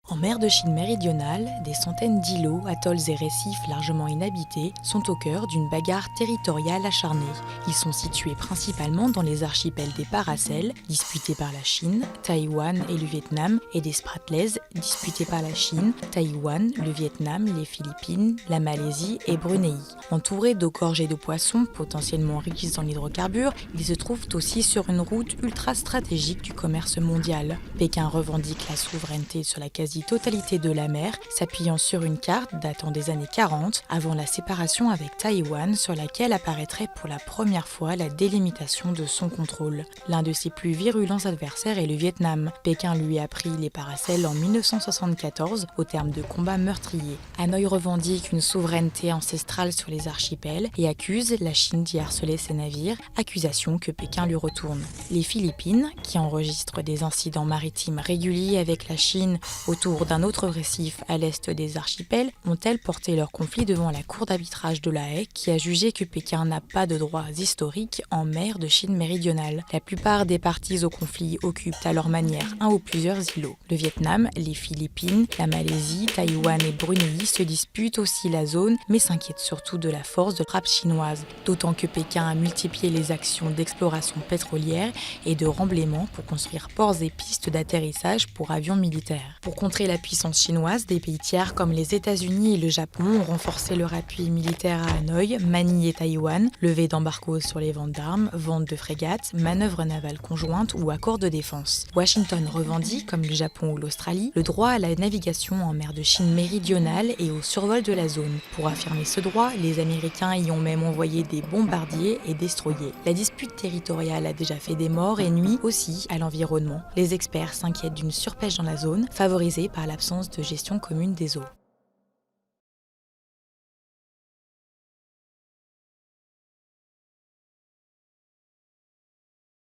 En mer de Chine méridionale, des centaines d'îlots, atolls et récifs largement inhabités sont au cœur d'une bagarre territoriale acharnée. Ils sont situés principalement dans les archipels des Paracels, disputés par la Chine, Taïwan et le Vietnam, et des Spratlys, disputés par la Chine, Taïwan, le Vietnam, les Philippines, la Malaisie et Brunei. Entourés d'eau gorgées de poissons potentiellement riches en hydrocarbures, ils se trouvent aussi sur une route ultra stratégique du commerce mondial. Pékin revendique la souveraineté sur la quasi-totalité de la mer, s'appuyant sur une carte datant des années 40, avant la séparation avec Taïwan, sur laquelle apparaîtrait pour la première fois la délimitation de son contrôle. L'un de ses plus virulents adversaires est le Vietnam. Pékin lui a pris les Paracels en 1974 au terme de combats meurtriers. Hanoï revendique une souveraineté ancestrale sur les archipels et accuse la Chine d'y harceler ses navires, accusation que Pékin lui retourne. Les Philippines, qui enregistrent des incidents maritimes réguliers avec la Chine autour d'un autre récif à l'est des archipels, ont-elles porté leur conflit devant la Cour d'arbitrage de La Haye qui a jugé que Pékin n'a pas de droits historiques en mer de Chine méridionale. La plupart des parties au conflit occupent à leur manière un ou plusieurs îlots. Le Vietnam, les Philippines, la Malaisie, Taïwan et Brunei se disputent aussi la zone, mais s'inquiètent surtout de la force de frappe chinoise, d'autant que Pékin a multiplié les actions d'exploration pétrolière et de remblaiement pour construire ports et pistes d'atterrissage pour avions militaires. Pour contrer la puissance chinoise, des pays tiers comme les États-Unis et le Japon ont renforcé leur appui militaire à Hanoï, Manille et Taïwan, levée d'embargos sur les ventes d'armes, vente de frégates, manœuvres navales conjointes ou accords de défense. Washington revendique, comme le Japon ou l'Australie, le droit à la navigation en mer de Chine méridionale et au survol de la zone. Pour affirmer ce droit, les Américains y ont même envoyé des bombardiers et destroyers. La dispute territoriale a déjà fait des morts et nuit aussi à l'environnement. Les experts s'inquiètent d'une surpêche dans la zone, favorisée par l'absence de gestion commune des eaux.